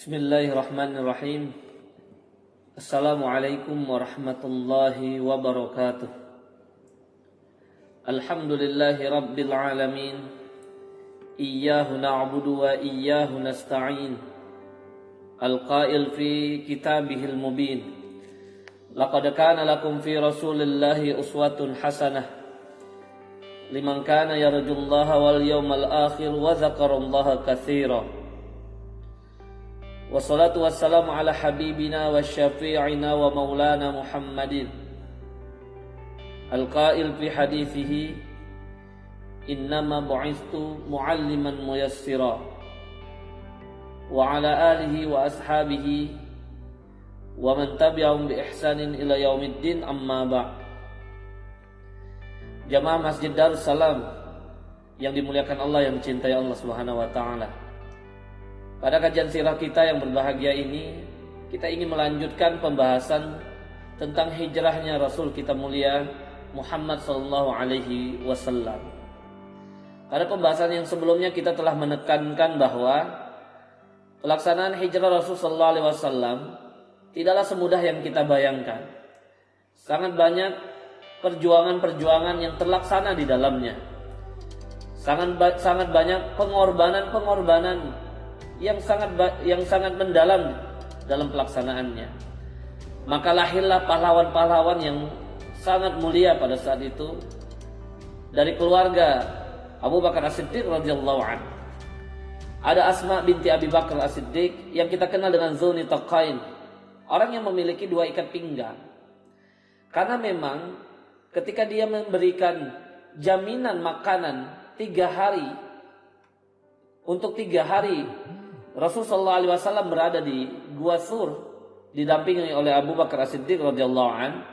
Bismillahirrahmanirrahim. Assalamualaikum warahmatullahi wabarakatuh. Alhamdulillahi rabbil alamin. Iyyahu na'budu wa iyyahu nasta'in. Al-qail fi kitabihil mubin. Laqad kana lakum fi rasulillahi uswatun hasanah liman kana yarjullaha wal yawmal akhir wa dzakarallaha katsira. Wassalatu wassalamu ala habibina wa syafi'ina wa maulana Muhammadin al-qail fi hadithihi innama bu'istu mu'alliman muyassira wa ala alihi wa ashabihi wa man tabi'ahum bi ihsanin ila yaumiddin, amma ba'. Jamaah Masjid Darussalam yang dimuliakan Allah, yang dicintai Allah Subhanahu wa taala. Pada kajian sirah kita yang berbahagia ini, kita ingin melanjutkan pembahasan tentang hijrahnya Rasul kita mulia Muhammad sallallahu alaihi wasallam. Pada pembahasan yang sebelumnya kita telah menekankan bahwa pelaksanaan hijrah Rasul sallallahu alaihi wasallam tidaklah semudah yang kita bayangkan. Sangat banyak perjuangan-perjuangan yang terlaksana di dalamnya. Sangat banyak pengorbanan yang sangat mendalam dalam pelaksanaannya. Maka lahirlah pahlawan-pahlawan yang sangat mulia pada saat itu dari keluarga Abu Bakar As-Siddiq radhiyallahu anhu. Ada Asma binti Abi Bakar As-Siddiq yang kita kenal dengan Zuni Taqain, orang yang memiliki dua ikat pinggang. Karena memang ketika dia memberikan jaminan makanan 3 hari, untuk 3 hari Rasul sallallahu alaihi wasallam berada di Gua Sur didampingi oleh Abu Bakar As-Siddiq radhiyallahu an,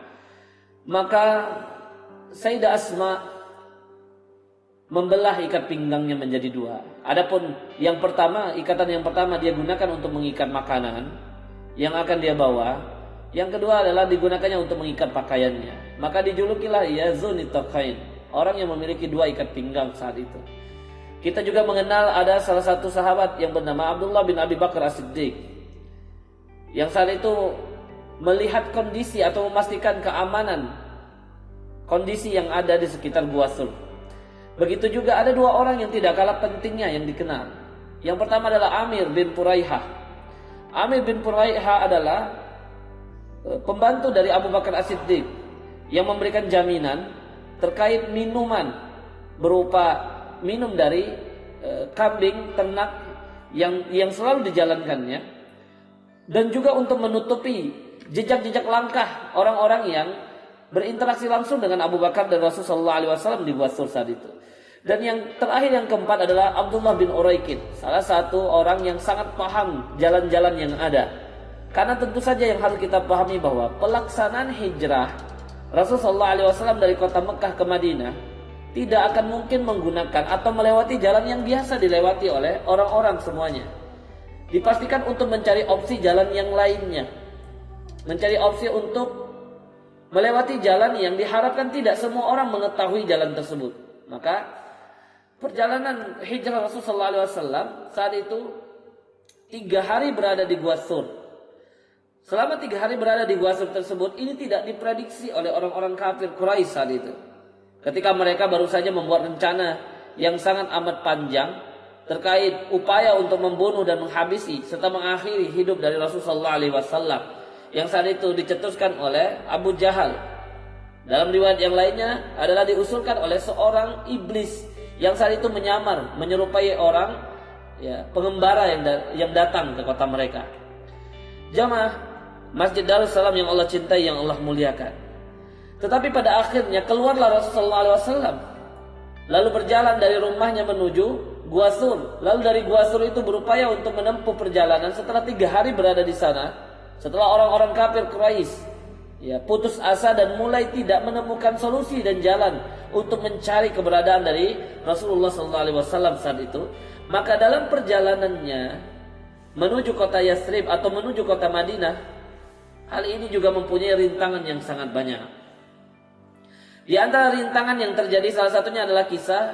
maka Sayyidah Asma membelah ikat pinggangnya menjadi 2. Adapun yang pertama, ikatan yang pertama dia gunakan untuk mengikat makanan yang akan dia bawa. Yang kedua adalah digunakannya untuk mengikat pakaiannya. Maka dijulukilah ia Zunitaqain, orang yang memiliki 2 ikat pinggang saat itu. Kita juga mengenal ada salah satu sahabat yang bernama Abdullah bin Abi Bakar As-Siddiq, yang saat itu melihat kondisi atau memastikan keamanan kondisi yang ada di sekitar Gua Sur. Begitu juga ada 2 orang yang tidak kalah pentingnya yang dikenal. Yang pertama adalah Amir bin Puraihah. Amir bin Puraihah adalah pembantu dari Abu Bakar As-Siddiq yang memberikan jaminan terkait minuman berupa minum dari kambing ternak yang selalu dijalankannya, dan juga untuk menutupi jejak-jejak langkah orang-orang yang berinteraksi langsung dengan Abu Bakar dan Rasulullah sallallahu alaihi wasallam di Gua Sur saat itu. Dan yang terakhir, yang keempat adalah Abdullah bin Uraikid, salah satu orang yang sangat paham jalan-jalan yang ada. Karena tentu saja yang harus kita pahami bahwa pelaksanaan hijrah Rasulullah sallallahu alaihi wasallam dari kota Mekah ke Madinah tidak akan mungkin menggunakan atau melewati jalan yang biasa dilewati oleh orang-orang semuanya. Dipastikan untuk mencari opsi jalan yang lainnya, mencari opsi untuk melewati jalan yang diharapkan tidak semua orang mengetahui jalan tersebut. Maka perjalanan hijrah Rasulullah SAW saat itu 3 hari berada di Gua Sur. Selama 3 hari berada di Gua Sur tersebut, ini tidak diprediksi oleh orang-orang kafir Quraisy saat itu. Ketika mereka baru saja membuat rencana yang sangat amat panjang terkait upaya untuk membunuh dan menghabisi serta mengakhiri hidup dari Rasulullah SAW, yang saat itu dicetuskan oleh Abu Jahal. Dalam riwayat yang lainnya adalah diusulkan oleh seorang iblis yang saat itu menyamar menyerupai orang pengembara yang datang ke kota mereka. Jamaah Masjid Darussalam yang Allah cintai, yang Allah muliakan. Tetapi pada akhirnya keluarlah Rasulullah SAW, lalu berjalan dari rumahnya menuju Gua Sur. Lalu dari Gua Sur itu berupaya untuk menempuh perjalanan. Setelah 3 hari berada di sana, setelah orang-orang kafir Quraisy putus asa dan mulai tidak menemukan solusi dan jalan untuk mencari keberadaan dari Rasulullah SAW saat itu, maka dalam perjalanannya menuju kota Yathrib atau menuju kota Madinah, hal ini juga mempunyai rintangan yang sangat banyak. Di antara rintangan yang terjadi salah satunya adalah kisah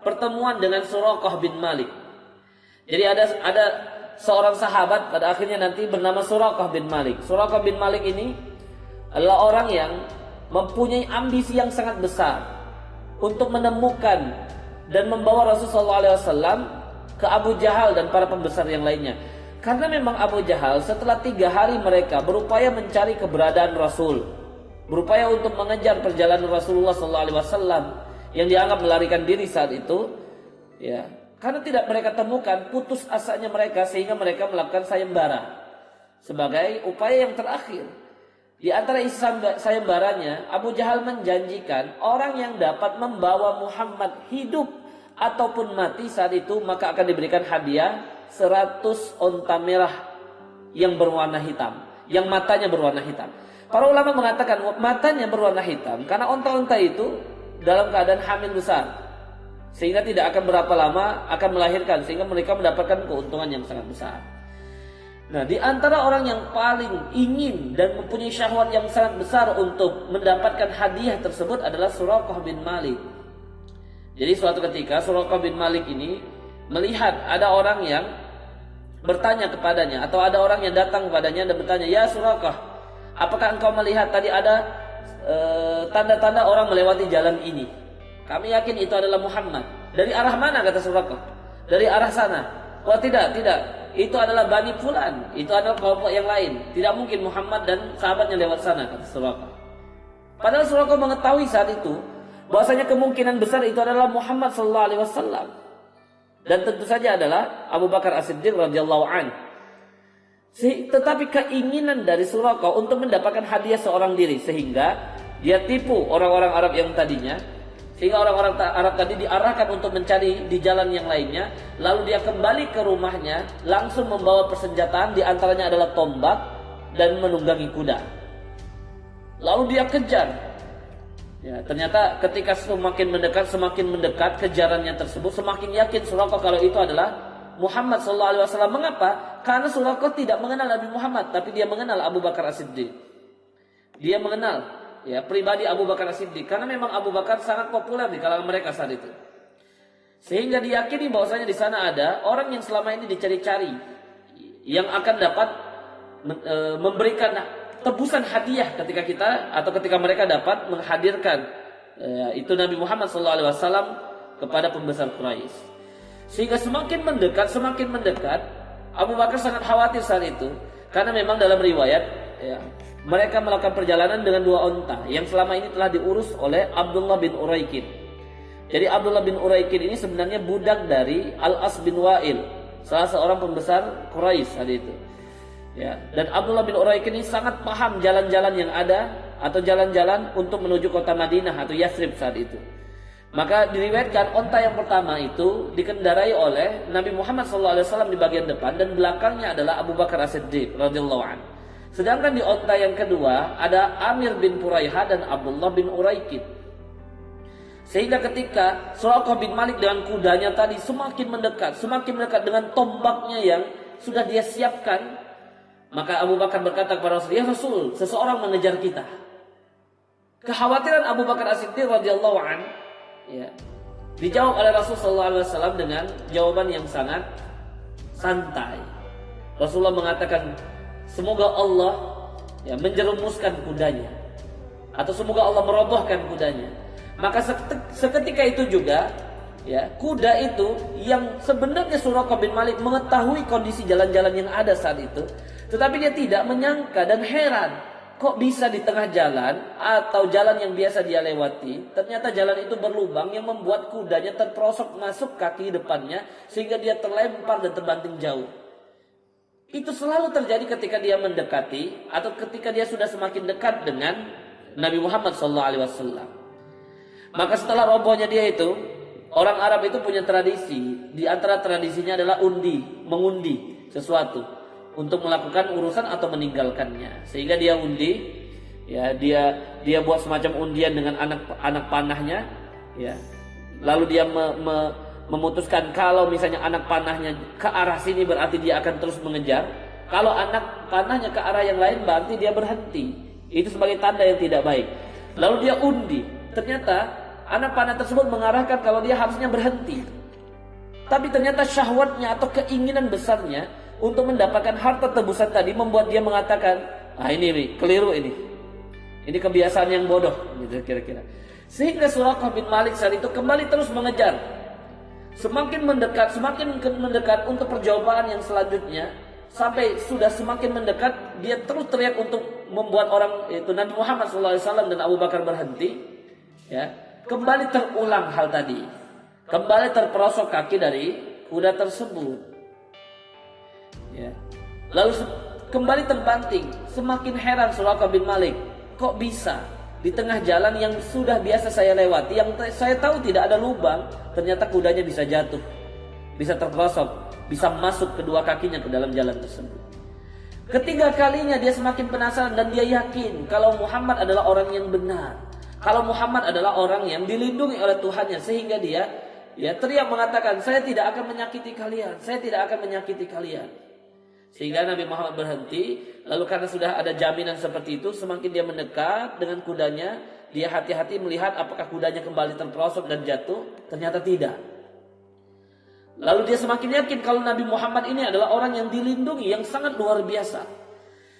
pertemuan dengan Suraqah bin Malik. Jadi ada seorang sahabat pada akhirnya nanti bernama Suraqah bin Malik. Suraqah bin Malik ini adalah orang yang mempunyai ambisi yang sangat besar untuk menemukan dan membawa Rasulullah SAW ke Abu Jahal dan para pembesar yang lainnya. Karena memang Abu Jahal setelah 3 hari mereka berupaya mencari keberadaan Rasul, berupaya untuk mengejar perjalanan Rasulullah SAW yang dianggap melarikan diri saat itu, ya, karena tidak mereka temukan, putus asanya mereka sehingga mereka melakukan sayembara sebagai upaya yang terakhir. Di antara isi sayembaranya, Abu Jahal menjanjikan orang yang dapat membawa Muhammad hidup ataupun mati saat itu maka akan diberikan hadiah 100 onta merah yang berwarna hitam, yang matanya berwarna hitam. Para ulama mengatakan matanya berwarna hitam karena onta-onta itu dalam keadaan hamil besar, sehingga tidak akan berapa lama akan melahirkan, sehingga mereka mendapatkan keuntungan yang sangat besar. Nah, di antara orang yang paling ingin dan mempunyai syahwat yang sangat besar untuk mendapatkan hadiah tersebut adalah Suraqah bin Malik. Jadi suatu ketika Suraqah bin Malik ini melihat ada orang yang bertanya kepadanya, atau ada orang yang datang kepadanya dan bertanya, "Ya Suraqah, apakah engkau melihat tadi ada tanda-tanda orang melewati jalan ini? Kami yakin itu adalah Muhammad." "Dari arah mana?" kata Suraqah. "Dari arah sana." "Wah, tidak. Itu adalah Bani Fulan. Itu adalah kelompok yang lain. Tidak mungkin Muhammad dan sahabatnya lewat sana," kata Suraqah. Padahal Suraqah mengetahui saat itu bahwasanya kemungkinan besar itu adalah Muhammad sallallahu alaihi wasallam. Dan tentu saja adalah Abu Bakar As-Siddiq radhiyallahu an. Tetapi keinginan dari Suraqah untuk mendapatkan hadiah seorang diri sehingga dia tipu orang-orang Arab yang tadinya, sehingga orang-orang Arab tadi diarahkan untuk mencari di jalan yang lainnya, lalu dia kembali ke rumahnya langsung membawa persenjataan, di antaranya adalah tombak dan menunggangi kuda. Lalu dia kejar. Ya, ternyata ketika semakin mendekat kejarannya tersebut, semakin yakin Suraqah kalau itu adalah Muhammad SAW. Mengapa? Karena Suraqah tidak mengenal Nabi Muhammad, tapi dia mengenal Abu Bakar As-Siddiq. Dia mengenal pribadi Abu Bakar As-Siddiq, karena memang Abu Bakar sangat populer di kalangan mereka saat itu. Sehingga diyakini bahwasanya di sana ada orang yang selama ini dicari-cari, yang akan dapat memberikan tebusan hadiah ketika mereka dapat menghadirkan itu Nabi Muhammad SAW kepada pembesar Quraisy. Sehingga semakin mendekat Abu Bakar sangat khawatir saat itu, karena memang dalam riwayat mereka melakukan perjalanan dengan 2 onta yang selama ini telah diurus oleh Abdullah bin Uraiqid. Jadi Abdullah bin Uraiqid ini sebenarnya budak dari Al-As bin Wa'il, salah seorang pembesar Quraisy saat itu. Ya, dan Abdullah bin Uraiqid ini sangat paham jalan-jalan yang ada atau jalan-jalan untuk menuju kota Madinah atau Yathrib saat itu. Maka diriwayatkan onta yang pertama itu dikendarai oleh Nabi Muhammad SAW di bagian depan, dan belakangnya adalah Abu Bakar As-Siddiq radhiyallahu anhu. Sedangkan di onta yang kedua ada Amir bin Puraiha dan Abdullah bin Uraiqid. Sehingga ketika Suraqah bin Malik dengan kudanya tadi semakin mendekat dengan tombaknya yang sudah dia siapkan, maka Abu Bakar berkata kepada Rasul, "Ya Rasul, seseorang mengejar kita." Kekhawatiran Abu Bakar As-Siddiq radhiyallahu anhu dijawab oleh Rasulullah SAW dengan jawaban yang sangat santai. Rasulullah mengatakan, "Semoga Allah menjerumuskan kudanya, atau semoga Allah merobohkan kudanya." Maka seketika itu juga kuda itu yang sebenarnya Suraqah bin Malik mengetahui kondisi jalan-jalan yang ada saat itu, tetapi dia tidak menyangka dan heran, kok bisa di tengah jalan atau jalan yang biasa dia lewati, ternyata jalan itu berlubang yang membuat kudanya terperosok masuk kaki depannya sehingga dia terlempar dan terbanting jauh. Itu selalu terjadi ketika dia mendekati atau ketika dia sudah semakin dekat dengan Nabi Muhammad SAW. Maka setelah robohnya dia itu, orang Arab itu punya tradisi. Di antara tradisinya adalah mengundi sesuatu untuk melakukan urusan atau meninggalkannya. Sehingga dia undi, dia buat semacam undian dengan anak panahnya, Lalu dia memutuskan kalau misalnya anak panahnya ke arah sini berarti dia akan terus mengejar. Kalau anak panahnya ke arah yang lain berarti dia berhenti. Itu sebagai tanda yang tidak baik. Lalu dia undi. Ternyata anak panah tersebut mengarahkan kalau dia harusnya berhenti. Tapi ternyata syahwatnya atau keinginan besarnya untuk mendapatkan harta tebusan tadi membuat dia mengatakan, ini keliru ini. Ini kebiasaan yang bodoh, gitu kira-kira. Sehingga Suraqah bin Malik saat itu kembali terus mengejar. Semakin mendekat untuk perjawaban yang selanjutnya. Sampai sudah semakin mendekat, dia terus teriak untuk membuat orang itu Nabi Muhammad SAW dan Abu Bakar berhenti. Ya, kembali terulang hal tadi. Kembali terperosok kaki dari kuda tersebut. Ya. Lalu kembali terbanting. Semakin heran Suraqah bin Malik. Kok bisa di tengah jalan yang sudah biasa saya lewati, yang saya tahu tidak ada lubang, ternyata kudanya bisa jatuh, bisa terperosok, bisa masuk kedua kakinya ke dalam jalan tersebut. Ketiga kalinya dia semakin penasaran dan dia yakin kalau Muhammad adalah orang yang benar, kalau Muhammad adalah orang yang dilindungi oleh Tuhannya, sehingga dia teriak mengatakan, saya tidak akan menyakiti kalian, saya tidak akan menyakiti kalian. Sehingga Nabi Muhammad berhenti. Lalu karena sudah ada jaminan seperti itu, semakin dia mendekat dengan kudanya, dia hati-hati melihat apakah kudanya kembali terperosok dan jatuh. Ternyata tidak. Lalu dia semakin yakin kalau Nabi Muhammad ini adalah orang yang dilindungi, yang sangat luar biasa.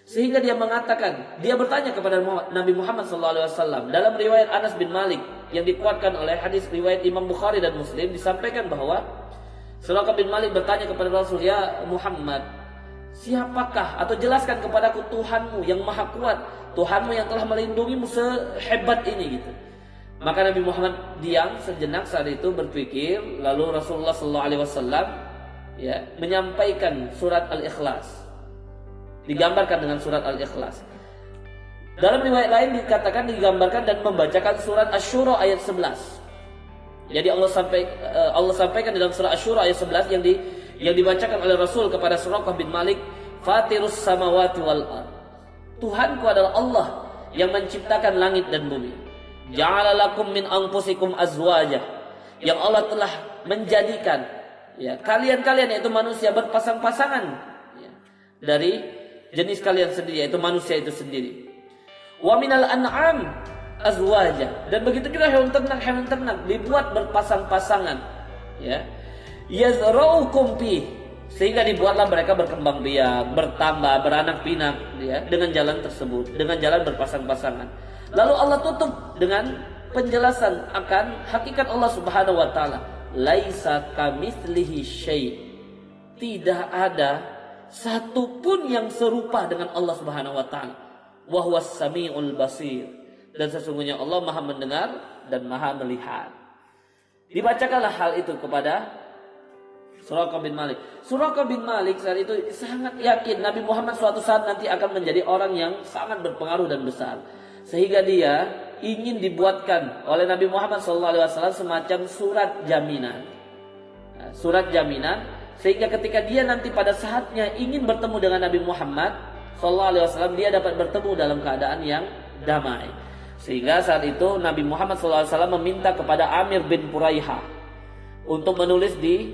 Sehingga dia mengatakan, dia bertanya kepada Nabi Muhammad SAW. Dalam riwayat Anas bin Malik yang dikuatkan oleh hadis riwayat Imam Bukhari dan Muslim, disampaikan bahwa Suraqah bin Malik bertanya kepada Rasul, ya Muhammad, siapakah atau jelaskan kepadaku Tuhanmu yang maha kuat, Tuhanmu yang telah melindungimu sehebat ini gitu. Maka Nabi Muhammad diam sejenak saat itu berpikir, lalu Rasulullah SAW menyampaikan surat Al-Ikhlas, digambarkan dengan surat Al-Ikhlas. Dalam riwayat lain dikatakan digambarkan dan membacakan surat Asy-Syura ayat 11. Jadi Allah sampaikan dalam surat Asy-Syura ayat 11 yang dibacakan oleh Rasul kepada Suraqah bin Malik, Fatirus samawati wal ard. Tuhanku adalah Allah yang menciptakan langit dan bumi. Ja'ala lakum min anfusikum azwaja. Yang Allah telah menjadikan kalian yaitu manusia berpasang-pasangan dari jenis kalian sendiri, yaitu manusia itu sendiri. Wa minal an'am azwaja. Dan begitu juga hewan ternak dibuat berpasang-pasangan. Yazra'ukum fi, sehingga dibuatlah mereka berkembang biak, bertambah, beranak pinak dengan jalan tersebut, dengan jalan berpasang-pasangan. Lalu Allah tutup dengan penjelasan akan hakikat Allah Subhanahu wa taala. Laisa kamitslihi syai'. Tidak ada satu pun yang serupa dengan Allah Subhanahu wa taala. Wa huwas samiul basir. Dan sesungguhnya Allah Maha mendengar dan Maha melihat. Dibacakanlah hal itu kepada Suraqah bin Malik. Suraqah bin Malik saat itu sangat yakin Nabi Muhammad suatu saat nanti akan menjadi orang yang sangat berpengaruh dan besar. Sehingga dia ingin dibuatkan oleh Nabi Muhammad SAW semacam surat jaminan. Surat jaminan, sehingga ketika dia nanti pada saatnya ingin bertemu dengan Nabi Muhammad SAW, dia dapat bertemu dalam keadaan yang damai. Sehingga saat itu Nabi Muhammad SAW meminta kepada Amir bin Puraihah untuk menulis di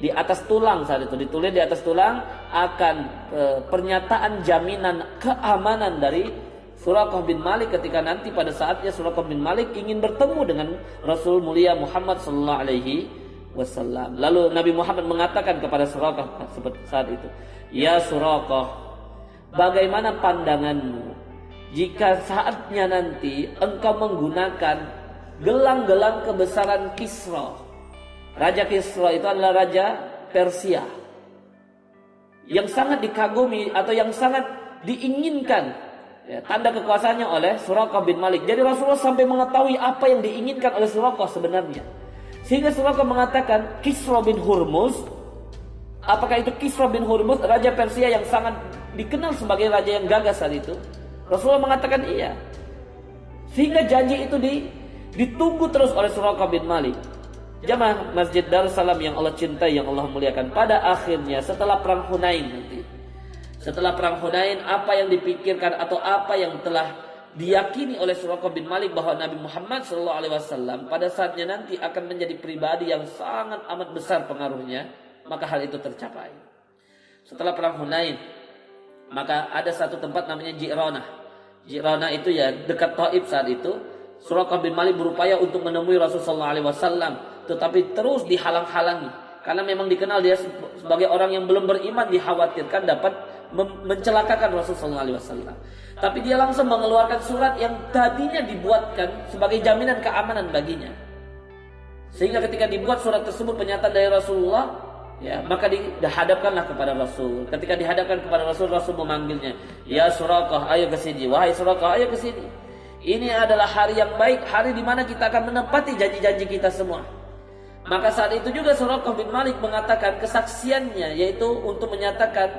atas tulang saat itu, ditulis di atas tulang akan pernyataan jaminan keamanan dari Suraqah bin Malik ketika nanti pada saatnya Suraqah bin Malik ingin bertemu dengan Rasul mulia Muhammad SAW. Lalu Nabi Muhammad mengatakan kepada Suraqah seperti saat itu, ya Suraqah, bagaimana pandanganmu jika saatnya nanti engkau menggunakan gelang-gelang kebesaran Kisra? Raja Kisra itu adalah raja Persia yang sangat dikagumi atau yang sangat diinginkan tanda kekuasaannya oleh Suraqah bin Malik. Jadi Rasulullah sampai mengetahui apa yang diinginkan oleh Suraqah sebenarnya. Sehingga Suraqah mengatakan Kisra bin Hurmuz. Apakah itu Kisra bin Hurmuz, raja Persia yang sangat dikenal sebagai raja yang gagah saat itu? Rasulullah mengatakan iya. Sehingga janji itu ditunggu terus oleh Suraqah bin Malik. Jamaah Masjid Darussalam yang Allah cintai, yang Allah muliakan, pada akhirnya setelah perang Hunain nanti, setelah perang Hunain, apa yang dipikirkan atau apa yang telah diyakini oleh Suraqah bin Malik bahwa Nabi Muhammad SAW pada saatnya nanti akan menjadi pribadi yang sangat amat besar pengaruhnya, maka hal itu tercapai. Setelah perang Hunain, maka ada satu tempat namanya Ji'ranah. Ji'ranah itu dekat Taif saat itu. Suraqah bin Malik berupaya untuk menemui Rasulullah SAW, tetapi terus dihalang-halangi. karena memang dikenal dia sebagai orang yang belum beriman, dikhawatirkan dapat mencelakakan Rasulullah SAW. Tapi dia langsung mengeluarkan surat yang tadinya dibuatkan sebagai jaminan keamanan baginya. Sehingga ketika dibuat surat tersebut pernyataan dari Rasulullah, ya, maka dihadapkanlah kepada Rasul. Ketika dihadapkan kepada Rasul, Rasul memanggilnya, "Ya Suraqah, ayo ke sini. Wahai Suraqah, ayo ke sini. Ini adalah hari yang baik, hari di mana kita akan menepati janji-janji kita semua." Maka saat itu juga Suraqah bin Malik mengatakan kesaksiannya, yaitu untuk menyatakan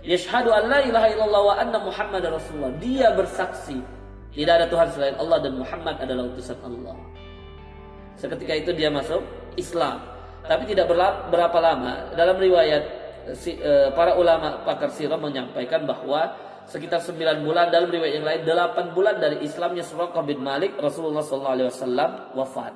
yashhadu an la ilaha illallah wa anna Muhammadar Rasulullah. Dia bersaksi tidak ada Tuhan selain Allah dan Muhammad adalah utusan Allah. Seketika itu dia masuk Islam. Tapi tidak berapa lama. Dalam riwayat para ulama pakar sirah menyampaikan bahwa sekitar 9 bulan, dalam riwayat yang lain 8 bulan dari Islamnya Suraqah bin Malik, Rasulullah SAW wafat.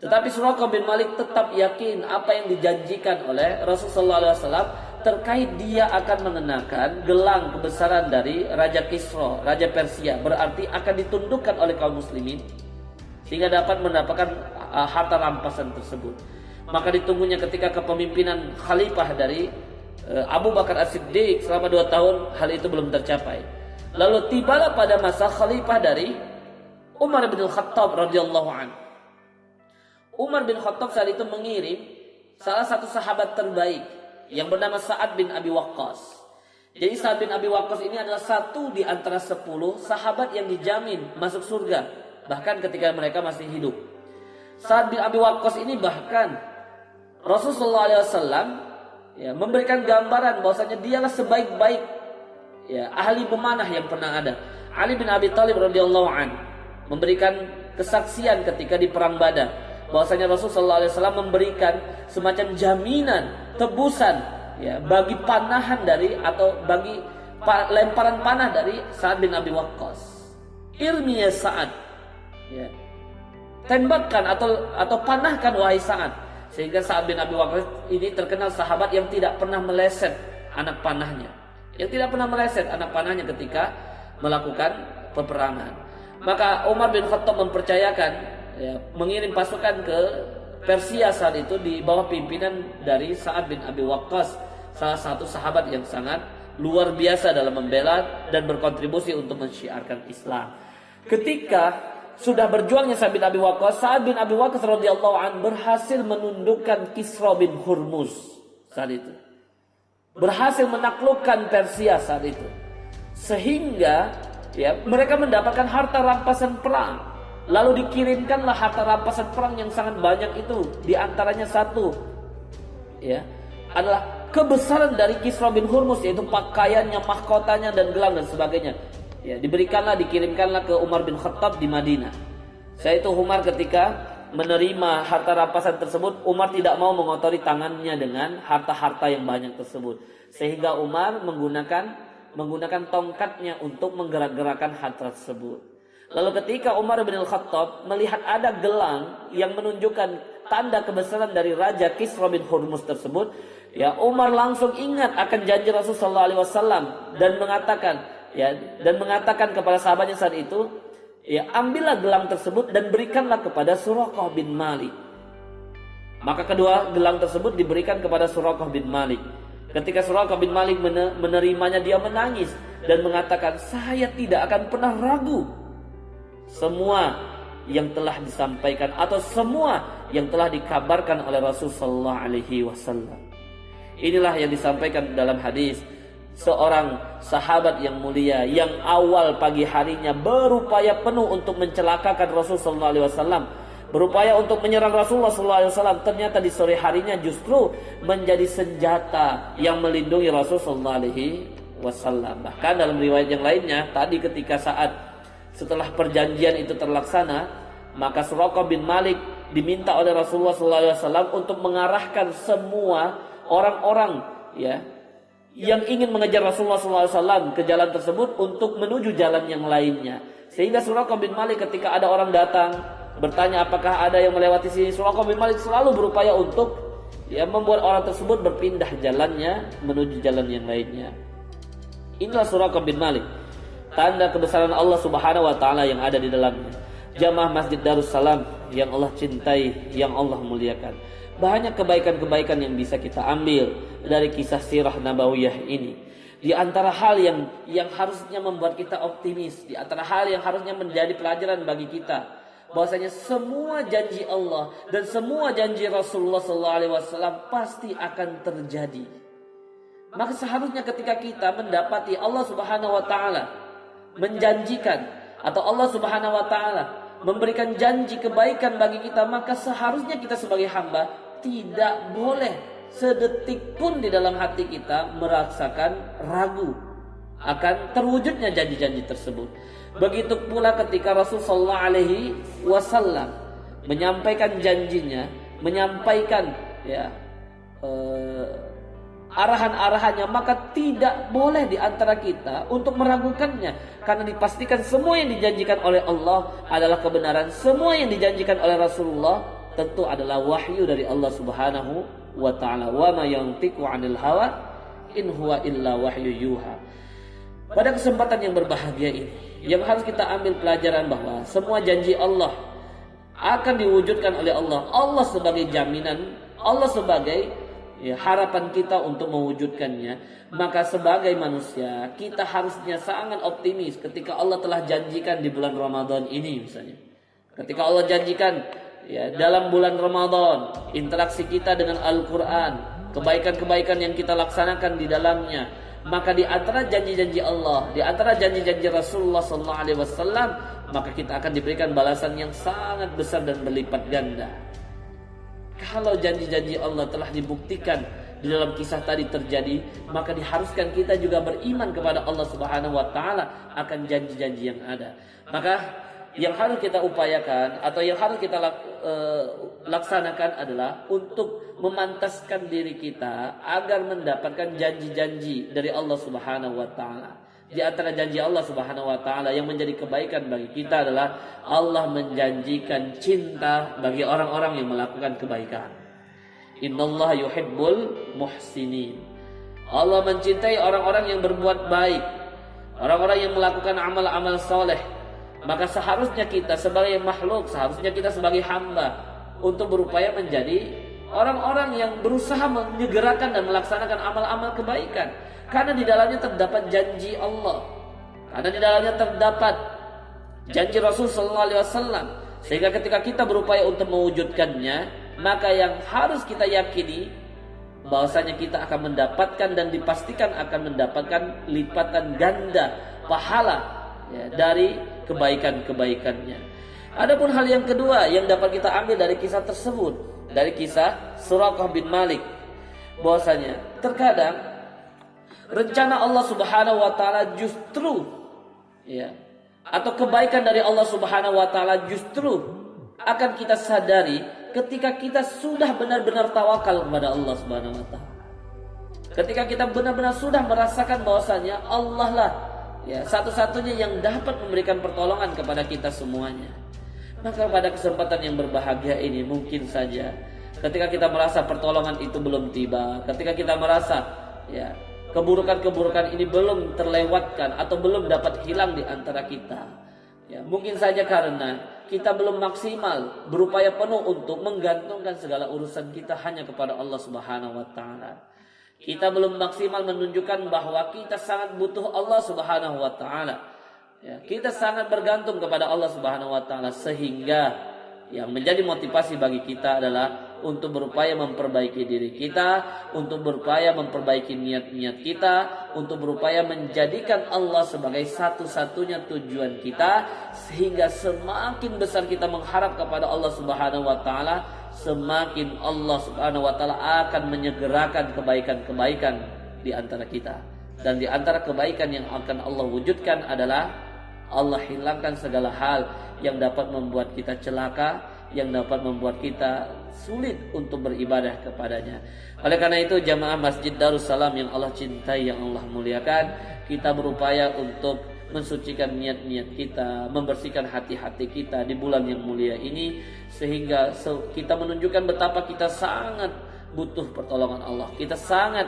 Tetapi Suraqah bin Malik tetap yakin apa yang dijanjikan oleh Rasulullah SAW terkait dia akan mengenakan gelang kebesaran dari Raja Kisra, Raja Persia. Berarti akan ditundukkan oleh kaum muslimin sehingga dapat mendapatkan harta rampasan tersebut. Maka ditunggunya ketika kepemimpinan khalifah dari Abu Bakar As-Siddiq selama 2 tahun, hal itu belum tercapai. Lalu tibalah pada masa khalifah dari Umar bin Khattab radhiyallahu anhu. Umar bin Khattab saat itu mengirim salah satu sahabat terbaik yang bernama Sa'ad bin Abi Waqqas. Jadi Sa'ad bin Abi Waqqas ini adalah satu di antara 10 sahabat yang dijamin masuk surga, bahkan ketika mereka masih hidup. Sa'ad bin Abi Waqqas ini bahkan Rasulullah SAW ya, memberikan gambaran bahwasanya dialah sebaik-baik ya, ahli pemanah yang pernah ada. Ali bin Abi Thalib radhiyallahu anhu memberikan kesaksian ketika di perang Badar bahwasanya Rasulullah SAW memberikan semacam jaminan tebusan ya, bagi panahan dari atau bagi lemparan panah dari Sa'ad bin Abi Waqqas. Irmi ya Sa'ad, ya, tembakkan atau panahkan wahai Sa'ad. Sehingga Sa'ad bin Abi Waqqas ini terkenal sahabat yang tidak pernah meleset anak panahnya, ketika melakukan peperangan. Maka Umar bin Khattab mempercayakan ya, mengirim pasukan ke Persia saat itu di bawah pimpinan dari Sa'ad bin Abi Waqqas, salah satu sahabat yang sangat luar biasa dalam membela dan berkontribusi untuk mensyiarkan Islam. Ketika sudah berjuangnya Sa'ad bin Abi Waqqas, Sa'ad bin Abi Waqqas radhiyallahu anhu berhasil menundukkan Kisra bin Hurmuz saat itu. Berhasil menaklukkan Persia saat itu. Sehingga ya, mereka mendapatkan harta rampasan perang. Lalu dikirimkanlah harta rampasan perang yang sangat banyak itu. Di antaranya satu ya, adalah kebesaran dari Kisra bin Hurmuz, yaitu pakaiannya, mahkotanya dan gelang dan sebagainya. Ya, dikirimkanlah ke Umar bin Khattab di Madinah. Saya itu Umar ketika menerima harta rampasan tersebut, Umar tidak mau mengotori tangannya dengan harta-harta yang banyak tersebut. Sehingga Umar menggunakan tongkatnya untuk menggerak-gerakkan harta tersebut. Lalu ketika Umar bin Khattab melihat ada gelang yang menunjukkan tanda kebesaran dari Raja Kisra bin Hurmuz tersebut, ya Umar langsung ingat akan janji Rasulullah SAW dan mengatakan kepada sahabatnya saat itu, ya ambillah gelang tersebut dan berikanlah kepada Suraqah bin Malik. Maka kedua gelang tersebut diberikan kepada Suraqah bin Malik. Ketika Suraqah bin Malik menerimanya, dia menangis dan mengatakan, saya tidak akan pernah ragu semua yang telah disampaikan atau semua yang telah dikabarkan oleh Rasulullah SAW. Inilah yang disampaikan dalam hadis seorang sahabat yang mulia yang awal pagi harinya berupaya penuh untuk mencelakakan Rasulullah SAW, berupaya untuk menyerang Rasulullah SAW. Ternyata di sore harinya justru menjadi senjata yang melindungi Rasulullah SAW. Bahkan dalam riwayat yang lainnya, tadi ketika setelah perjanjian itu terlaksana, maka Suraqah bin Malik diminta oleh Rasulullah SAW untuk mengarahkan semua orang-orang ya yang ingin mengejar Rasulullah SAW ke jalan tersebut untuk menuju jalan yang lainnya. Sehingga Suraqah bin Malik ketika ada orang datang bertanya apakah ada yang melewati sini, Suraqah bin Malik selalu berupaya untuk ya membuat orang tersebut berpindah jalannya menuju jalan yang lainnya. Inilah Suraqah bin Malik, tanda kebesaran Allah Subhanahu wa taala yang ada di dalamnya. Jamaah Masjid Darussalam yang Allah cintai, yang Allah muliakan. Banyak kebaikan-kebaikan yang bisa kita ambil dari kisah sirah nabawiyah ini. Di antara hal yang harusnya membuat kita optimis, di antara hal yang harusnya menjadi pelajaran bagi kita, bahwasanya semua janji Allah dan semua janji Rasulullah SAW pasti akan terjadi. Maka seharusnya ketika kita mendapati Allah Subhanahu wa taala menjanjikan atau Allah Subhanahu wa taala memberikan janji kebaikan bagi kita, maka seharusnya kita sebagai hamba tidak boleh sedetik pun di dalam hati kita merasakan ragu akan terwujudnya janji-janji tersebut. Begitu pula ketika Rasulullah SAW menyampaikan janjinya, menyampaikan arahan-arahannya, maka tidak boleh di antara kita untuk meragukannya, karena dipastikan semua yang dijanjikan oleh Allah adalah kebenaran, semua yang dijanjikan oleh Rasulullah tentu adalah wahyu dari Allah Subhanahu wa taala. Wa ma yantiqu 'anil hawa in huwa illa wahyu yuha. Pada kesempatan yang berbahagia ini, yang harus kita ambil pelajaran bahwa semua janji Allah akan diwujudkan oleh Allah. Allah sebagai jaminan, Allah sebagai harapan kita untuk mewujudkannya. Maka sebagai manusia kita harusnya sangat optimis ketika Allah telah janjikan di bulan Ramadan ini misalnya. Ketika Allah janjikan dalam bulan Ramadan interaksi kita dengan Al-Quran, kebaikan-kebaikan yang kita laksanakan di dalamnya, maka di antara janji-janji Allah, di antara janji-janji Rasulullah SAW, maka kita akan diberikan balasan yang sangat besar dan berlipat ganda. Kalau janji-janji Allah telah dibuktikan di dalam kisah tadi terjadi, maka diharuskan kita juga beriman kepada Allah Subhanahu wa taala akan janji-janji yang ada. Maka yang harus kita upayakan atau yang harus kita laksanakan adalah untuk memantaskan diri kita agar mendapatkan janji-janji dari Allah Subhanahu wa taala. Di antara janji Allah Subhanahu wa taala yang menjadi kebaikan bagi kita adalah Allah menjanjikan cinta bagi orang-orang yang melakukan kebaikan. Innallaha yuhibbul muhsinin. Allah mencintai orang-orang yang berbuat baik, orang-orang yang melakukan amal-amal soleh. Maka seharusnya kita sebagai makhluk, seharusnya kita sebagai hamba untuk berupaya menjadi orang-orang yang berusaha menyegerakan dan melaksanakan amal-amal kebaikan. Karena di dalamnya terdapat janji Allah, karena di dalamnya terdapat janji Rasul SAW. Sehingga ketika kita berupaya untuk mewujudkannya, maka yang harus kita yakini bahwasanya kita akan mendapatkan dan dipastikan akan mendapatkan lipatan ganda pahala dari kebaikan-kebaikannya. Adapun hal yang kedua yang dapat kita ambil dari kisah tersebut, dari kisah Suraqah bin Malik, bahwasanya terkadang rencana Allah Subhanahu wa taala justru atau kebaikan dari Allah Subhanahu wa taala justru akan kita sadari ketika kita sudah benar-benar tawakal kepada Allah Subhanahu wa taala. Ketika kita benar-benar sudah merasakan bahwasanya Allah lah satu-satunya yang dapat memberikan pertolongan kepada kita semuanya. Maka pada kesempatan yang berbahagia ini mungkin saja ketika kita merasa pertolongan itu belum tiba, ketika kita merasa keburukan-keburukan ini belum terlewatkan atau belum dapat hilang di antara kita, mungkin saja karena kita belum maksimal berupaya penuh untuk menggantungkan segala urusan kita hanya kepada Allah Subhanahu wa taala. Kita belum maksimal menunjukkan bahwa kita sangat butuh Allah Subhanahu wa taala. Kita sangat bergantung kepada Allah Subhanahu wa taala, sehingga yang menjadi motivasi bagi kita adalah untuk berupaya memperbaiki diri kita, untuk berupaya memperbaiki niat-niat kita, untuk berupaya menjadikan Allah sebagai satu-satunya tujuan kita, sehingga semakin besar kita mengharap kepada Allah Subhanahu wa taala, semakin Allah Subhanahu wa taala akan menyegerakan kebaikan-kebaikan di antara kita. Dan di antara kebaikan yang akan Allah wujudkan adalah Allah hilangkan segala hal yang dapat membuat kita celaka, yang dapat membuat kita sulit untuk beribadah kepadanya. Oleh karena itu, jamaah Masjid Darussalam yang Allah cintai, yang Allah muliakan, kita berupaya untuk mensucikan niat-niat kita, membersihkan hati-hati kita di bulan yang mulia ini, sehingga kita menunjukkan betapa kita sangat butuh pertolongan Allah. Kita sangat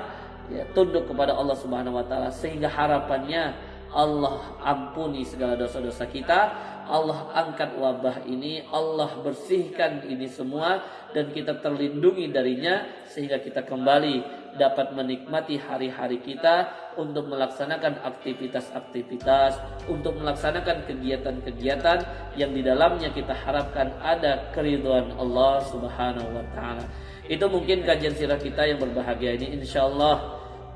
tunduk kepada Allah Subhanahu wa taala, sehingga harapannya Allah ampuni segala dosa-dosa kita, Allah angkat wabah ini, Allah bersihkan ini semua, dan kita terlindungi darinya, sehingga kita kembali dapat menikmati hari-hari kita untuk melaksanakan aktivitas-aktivitas, untuk melaksanakan kegiatan-kegiatan yang di dalamnya kita harapkan ada keridhaan Allah Subhanahu wa taala. Itu mungkin kajian sirah kita yang berbahagia ini, insyaallah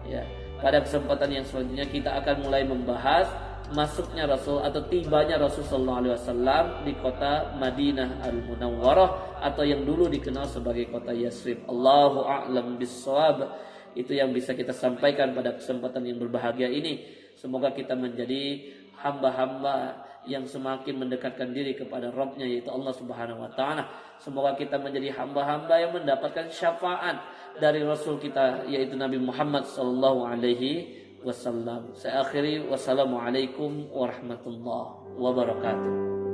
ya. Pada kesempatan yang selanjutnya kita akan mulai membahas masuknya Rasul atau tibanya Rasul sallallahu alaihi wasallam di kota Madinah Al-Munawwarah atau yang dulu dikenal sebagai kota Yasrib. Allahu a'lam bissawab. Itu yang bisa kita sampaikan pada kesempatan yang berbahagia ini. Semoga kita menjadi hamba-hamba yang semakin mendekatkan diri kepada Rabb-Nya, yaitu Allah Subhanahu wa taala. Semoga kita menjadi hamba-hamba yang mendapatkan syafaat dari Rasul kita, yaitu Nabi Muhammad sallallahu alaihi wasallam. Saya akhiri, wassalamualaikum warahmatullahi wabarakatuh.